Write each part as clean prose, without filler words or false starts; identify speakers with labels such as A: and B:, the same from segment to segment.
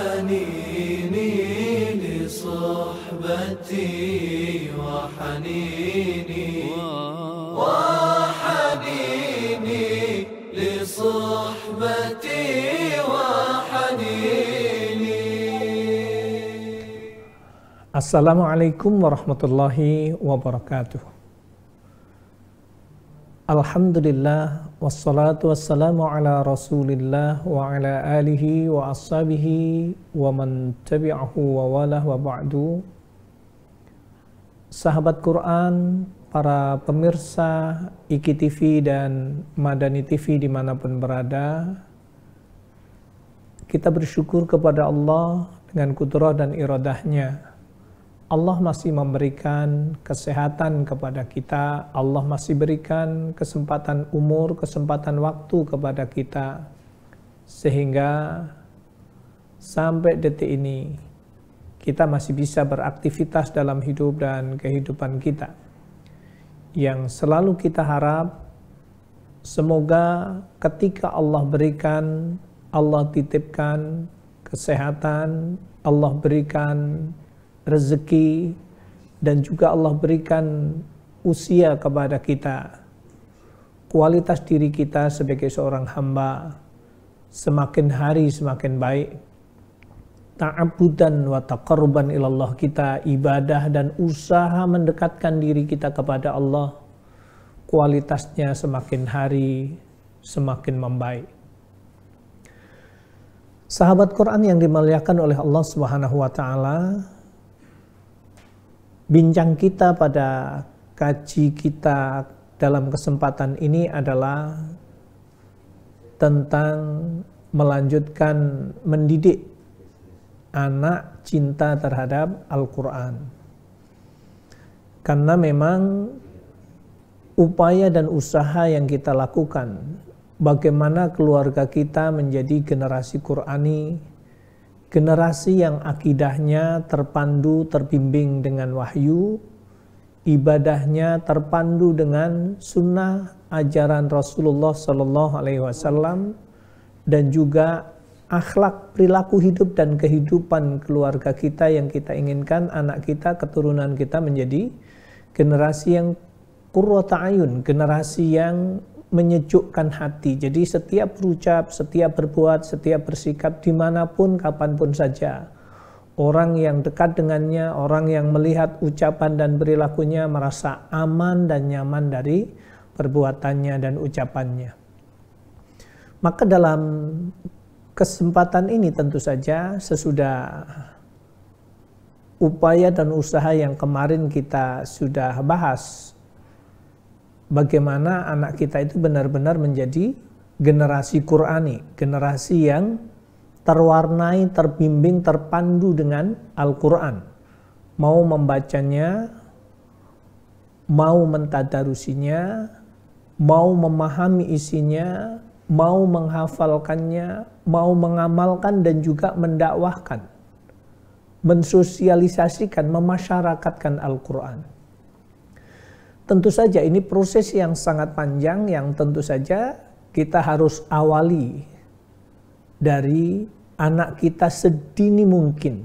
A: وحنيني لصحبتي وحنيني لصحبتي وحنيني.
B: Assalamualaikum warahmatullahi wabarakatuh. Alhamdulillah wassalatu wassalamu ala Rasulillah wa ala alihi wa ashabihi wa man tabi'ahu wa walah wa ba'du. Sahabat Quran, para pemirsa IKI TV dan Madani TV dimanapun berada, kita bersyukur kepada Allah dengan kudrah dan iradahnya. Allah masih memberikan kesehatan kepada kita, Allah masih berikan kesempatan umur, kesempatan waktu kepada kita, sehingga sampai detik ini kita masih bisa beraktivitas dalam hidup dan kehidupan kita. Yang selalu kita harap, semoga ketika Allah berikan, Allah titipkan kesehatan, Allah berikan rezeki, dan juga Allah berikan usia kepada kita, kualitas diri kita sebagai seorang hamba semakin hari semakin baik, ta'abudan wa taqarruban ilallah kita, ibadah dan usaha mendekatkan diri kita kepada Allah, kualitasnya semakin hari semakin membaik. Sahabat Quran yang dimuliakan oleh Allah Subhanahu wa taala, bincang kita pada kaji kita dalam kesempatan ini adalah tentang melanjutkan mendidik anak cinta terhadap Al-Quran. Karena memang upaya dan usaha yang kita lakukan, bagaimana keluarga kita menjadi generasi Qurani, generasi yang akidahnya terpandu, terbimbing dengan wahyu, ibadahnya terpandu dengan sunnah ajaran Rasulullah SAW, dan juga akhlak, perilaku hidup dan kehidupan keluarga kita yang kita inginkan anak kita, keturunan kita menjadi generasi yang qurrata ayun, generasi yang menyejukkan hati. Jadi setiap berucap, setiap berbuat, setiap bersikap dimanapun, kapanpun saja, orang yang dekat dengannya, orang yang melihat ucapan dan perilakunya merasa aman dan nyaman dari perbuatannya dan ucapannya. Maka dalam kesempatan ini tentu saja, sesudah upaya dan usaha yang kemarin kita sudah bahas, bagaimana anak kita itu benar-benar menjadi generasi Qurani, generasi yang terwarnai, terbimbing, terpandu dengan Al-Quran. Mau membacanya, mau mentadarusinya, mau memahami isinya, mau menghafalkannya, mau mengamalkan dan juga mendakwahkan, mensosialisasikan, memasyarakatkan Al-Quran. Tentu saja ini proses yang sangat panjang yang tentu saja kita harus awali dari anak kita sedini mungkin.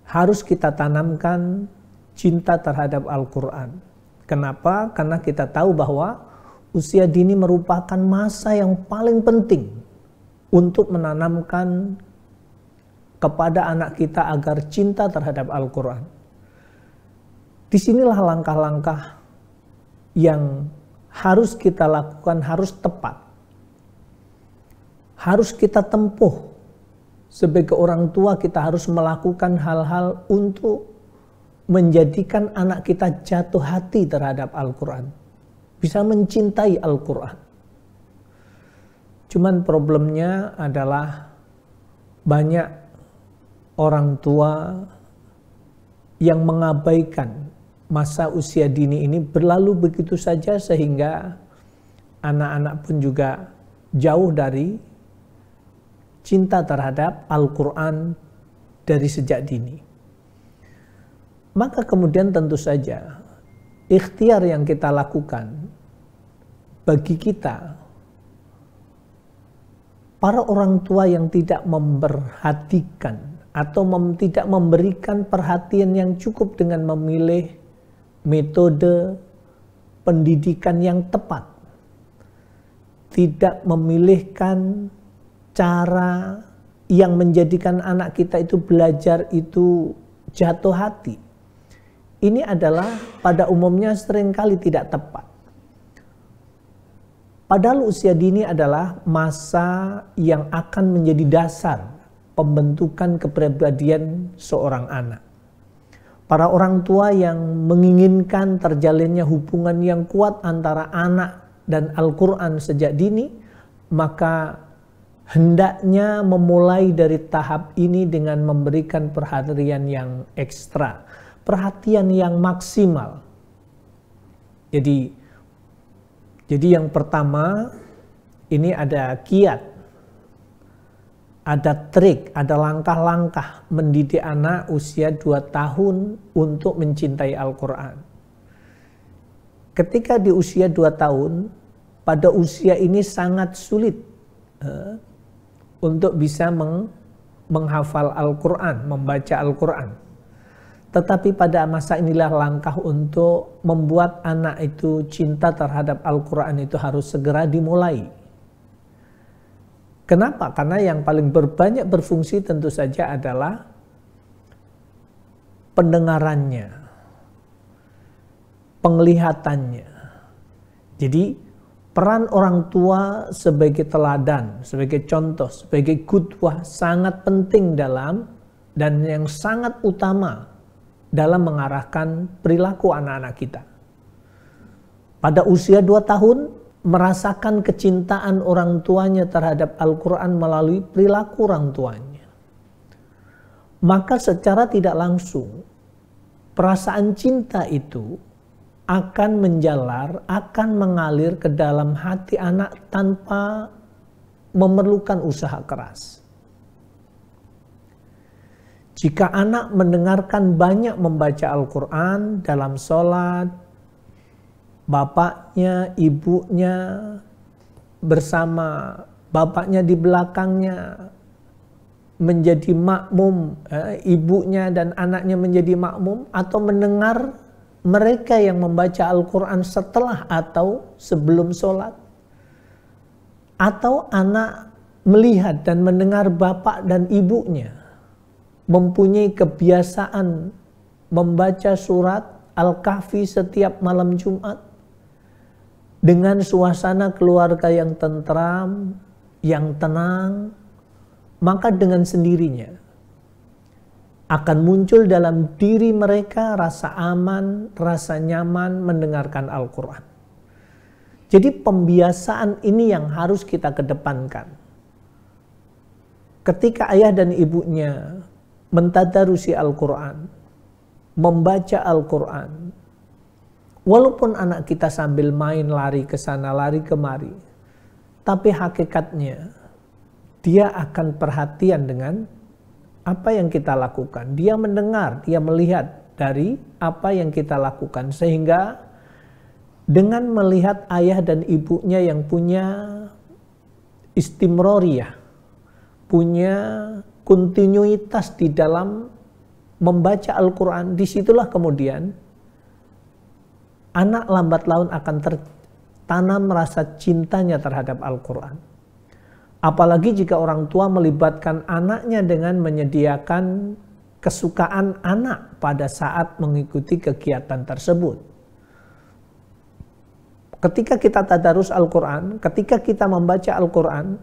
B: Harus kita tanamkan cinta terhadap Al-Quran. Kenapa? Karena kita tahu bahwa usia dini merupakan masa yang paling penting untuk menanamkan kepada anak kita agar cinta terhadap Al-Quran. Disinilah langkah-langkah yang harus kita lakukan, harus tepat. Harus kita tempuh. Sebagai orang tua kita harus melakukan hal-hal untuk menjadikan anak kita jatuh hati terhadap Al-Quran. Bisa mencintai Al-Quran. Cuman problemnya adalah banyak orang tua yang mengabaikan masa usia dini ini berlalu begitu saja, sehingga anak-anak pun juga jauh dari cinta terhadap Al-Quran dari sejak dini. Maka kemudian tentu saja ikhtiar yang kita lakukan bagi kita para orang tua yang tidak memperhatikan atau tidak memberikan perhatian yang cukup dengan memilih metode pendidikan yang tepat, tidak memilihkan cara yang menjadikan anak kita itu belajar itu jatuh hati. Ini adalah pada umumnya seringkali tidak tepat. Padahal usia dini adalah masa yang akan menjadi dasar pembentukan kepribadian seorang anak. Para orang tua yang menginginkan terjalinnya hubungan yang kuat antara anak dan Al-Quran sejak dini, maka hendaknya memulai dari tahap ini dengan memberikan perhatian yang ekstra, perhatian yang maksimal. Jadi yang pertama, ini ada kiat, ada trik, ada langkah-langkah mendidik anak usia 2 tahun untuk mencintai Al-Quran. Ketika di usia 2 tahun, pada usia ini sangat sulit untuk bisa menghafal Al-Quran, membaca Al-Quran. Tetapi pada masa inilah langkah untuk membuat anak itu cinta terhadap Al-Quran itu harus segera dimulai. Kenapa? Karena yang paling banyak berfungsi tentu saja adalah pendengarannya, penglihatannya. Jadi peran orang tua sebagai teladan, sebagai contoh, sebagai qudwah sangat penting dalam dan yang sangat utama dalam mengarahkan perilaku anak-anak kita. Pada usia 2 tahun, merasakan kecintaan orang tuanya terhadap Al-Quran melalui perilaku orang tuanya. Maka secara tidak langsung, perasaan cinta itu akan menjalar, akan mengalir ke dalam hati anak tanpa memerlukan usaha keras. Jika anak mendengarkan banyak membaca Al-Quran dalam sholat, bapaknya, ibunya bersama bapaknya di belakangnya menjadi makmum, ibunya dan anaknya menjadi makmum, atau mendengar mereka yang membaca Al-Quran setelah atau sebelum sholat, atau anak melihat dan mendengar bapak dan ibunya mempunyai kebiasaan membaca surat Al-Kahfi setiap malam Jumat dengan suasana keluarga yang tentram, yang tenang, maka dengan sendirinya akan muncul dalam diri mereka rasa aman, rasa nyaman mendengarkan Al-Quran. Jadi pembiasaan ini yang harus kita kedepankan. Ketika ayah dan ibunya mentadarusi Al-Quran, membaca Al-Quran, walaupun anak kita sambil main lari ke sana, lari kemari, tapi hakikatnya dia akan perhatian dengan apa yang kita lakukan. Dia mendengar, dia melihat dari apa yang kita lakukan. Sehingga dengan melihat ayah dan ibunya yang punya istimroriyah, punya kontinuitas di dalam membaca Al-Quran, disitulah kemudian anak lambat laun akan tertanam rasa cintanya terhadap Al-Quran. Apalagi jika orang tua melibatkan anaknya dengan menyediakan kesukaan anak pada saat mengikuti kegiatan tersebut. Ketika kita tadarus Al-Quran, ketika kita membaca Al-Quran,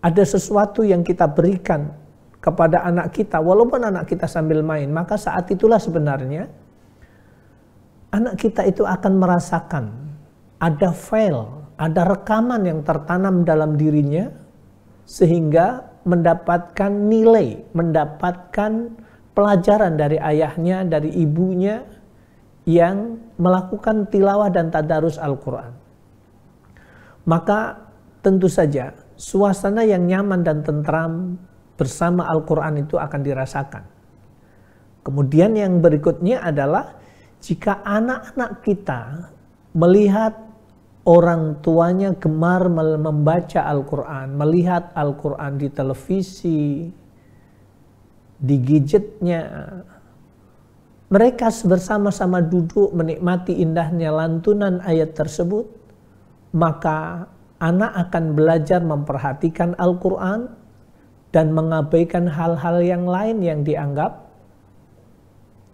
B: ada sesuatu yang kita berikan kepada anak kita, walaupun anak kita sambil main, maka saat itulah sebenarnya anak kita itu akan merasakan ada file, ada rekaman yang tertanam dalam dirinya, sehingga mendapatkan nilai, mendapatkan pelajaran dari ayahnya, dari ibunya yang melakukan tilawah dan tadarus Al-Quran. Maka tentu saja suasana yang nyaman dan tentram bersama Al-Quran itu akan dirasakan. Kemudian yang berikutnya adalah jika anak-anak kita melihat orang tuanya gemar membaca Al-Quran, melihat Al-Quran di televisi, di gadgetnya. Mereka bersama-sama duduk menikmati indahnya lantunan ayat tersebut, maka anak akan belajar memperhatikan Al-Quran dan mengabaikan hal-hal yang lain yang dianggap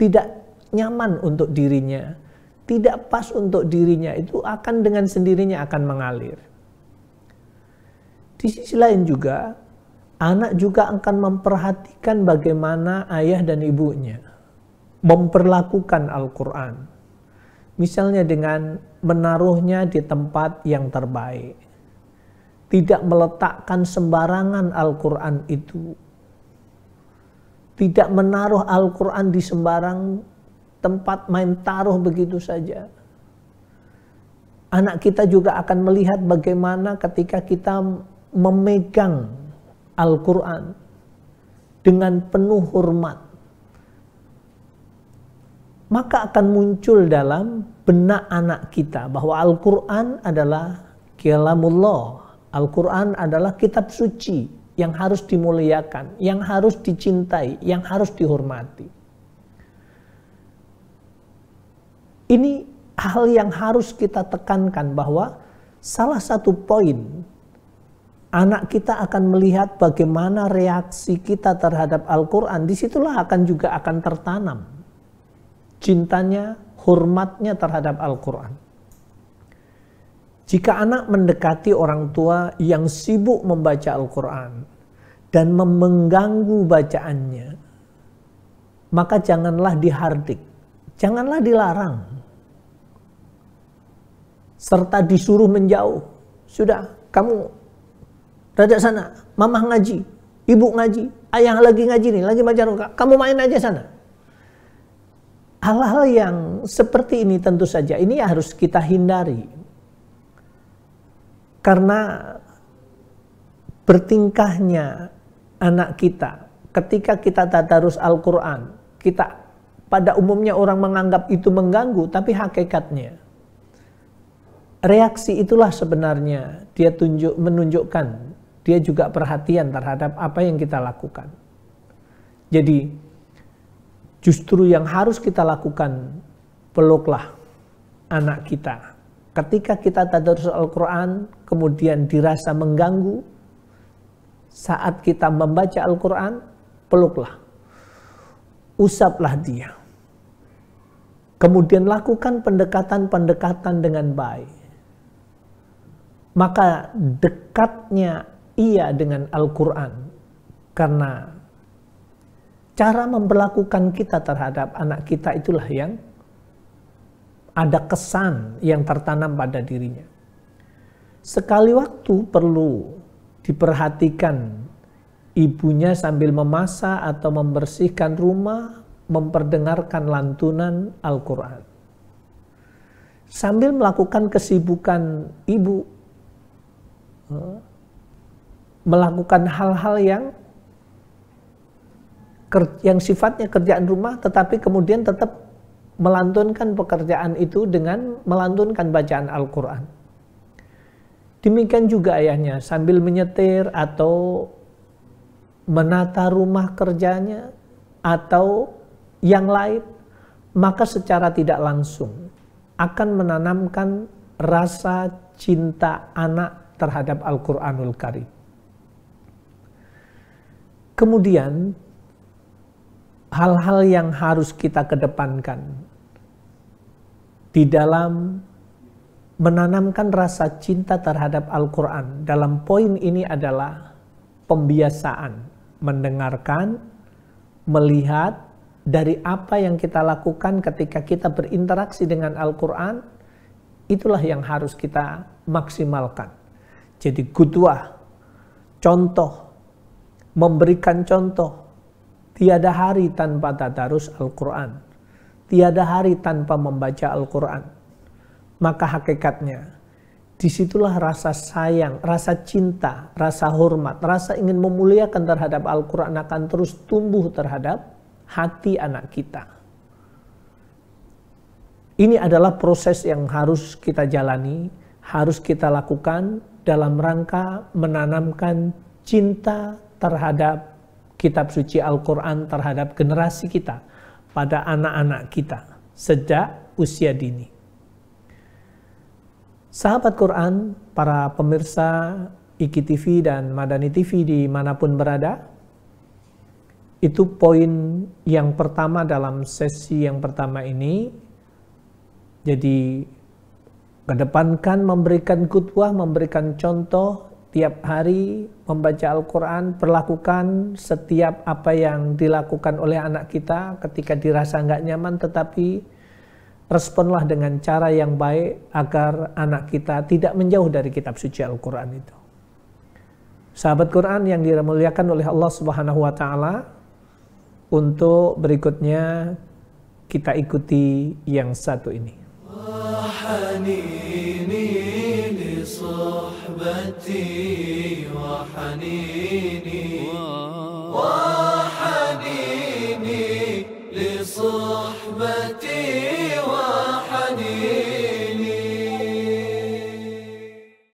B: tidak nyaman untuk dirinya, tidak pas untuk dirinya, itu akan dengan sendirinya akan mengalir. Di sisi lain juga, anak juga akan memperhatikan bagaimana ayah dan ibunya memperlakukan Al-Quran. Misalnya dengan menaruhnya di tempat yang terbaik. Tidak meletakkan sembarangan Al-Quran itu. Tidak menaruh Al-Quran di sembarang tempat main taruh begitu saja. Anak kita juga akan melihat bagaimana ketika kita memegang Al-Quran dengan penuh hormat, maka akan muncul dalam benak anak kita bahwa Al-Quran adalah kalamullah. Al-Quran adalah kitab suci yang harus dimuliakan, yang harus dicintai, yang harus dihormati. Ini hal yang harus kita tekankan bahwa salah satu poin anak kita akan melihat bagaimana reaksi kita terhadap Al-Quran. Disitulah juga akan tertanam cintanya, hormatnya terhadap Al-Quran. Jika anak mendekati orang tua yang sibuk membaca Al-Quran dan mengganggu bacaannya, maka janganlah dihardik, janganlah dilarang, serta disuruh menjauh. Sudah, kamu rada sana, mamah ngaji, ibu ngaji, ayah lagi ngaji nih, lagi baca, kamu main aja sana. Hal-hal yang seperti ini tentu saja ini harus kita hindari. Karena bertingkahnya anak kita ketika kita tadarus Al-Quran, kita pada umumnya orang menganggap itu mengganggu, tapi hakikatnya reaksi itulah sebenarnya dia menunjukkan dia juga perhatian terhadap apa yang kita lakukan. Jadi justru yang harus kita lakukan, peluklah anak kita. Ketika kita tadarus Al-Quran, kemudian dirasa mengganggu, saat kita membaca Al-Quran, peluklah, usaplah dia. Kemudian lakukan pendekatan-pendekatan dengan baik. Maka dekatnya ia dengan Al-Quran, karena cara memperlakukan kita terhadap anak kita itulah yang ada kesan yang tertanam pada dirinya. Sekali waktu perlu diperhatikan ibunya sambil memasak atau membersihkan rumah, memperdengarkan lantunan Al-Quran. Sambil melakukan kesibukan ibu, melakukan hal-hal yang sifatnya kerjaan rumah, tetapi kemudian tetap melantunkan pekerjaan itu dengan melantunkan bacaan Al-Quran. Demikian juga ayahnya sambil menyetir atau menata rumah kerjanya atau yang lain, maka secara tidak langsung akan menanamkan rasa cinta anak terhadap Al-Quranul Karim. Kemudian hal-hal yang harus kita kedepankan di dalam menanamkan rasa cinta terhadap Al-Quran dalam poin ini adalah pembiasaan mendengarkan, melihat dari apa yang kita lakukan ketika kita berinteraksi dengan Al-Quran. Itulah yang harus kita maksimalkan. Jadi qudwah, contoh, memberikan contoh. Tiada hari tanpa tadarus Al-Quran. Tiada hari tanpa membaca Al-Quran. Maka hakikatnya, disitulah rasa sayang, rasa cinta, rasa hormat, rasa ingin memuliakan terhadap Al-Quran akan terus tumbuh terhadap hati anak kita. Ini adalah proses yang harus kita jalani, harus kita lakukan dalam rangka menanamkan cinta terhadap kitab suci Al-Quran, terhadap generasi kita, pada anak-anak kita sejak usia dini. Sahabat Quran, para pemirsa IKTV dan Madani TV dimanapun berada, itu poin yang pertama dalam sesi yang pertama ini. Jadi kedepankan memberikan qudwah, memberikan contoh tiap hari membaca Al-Quran, perlakukan setiap apa yang dilakukan oleh anak kita ketika dirasa nggak nyaman, tetapi responlah dengan cara yang baik agar anak kita tidak menjauh dari kitab suci Al-Quran itu. Sahabat Quran yang dimuliakan oleh Allah Subhanahu wa Ta'ala, untuk berikutnya kita ikuti yang satu ini.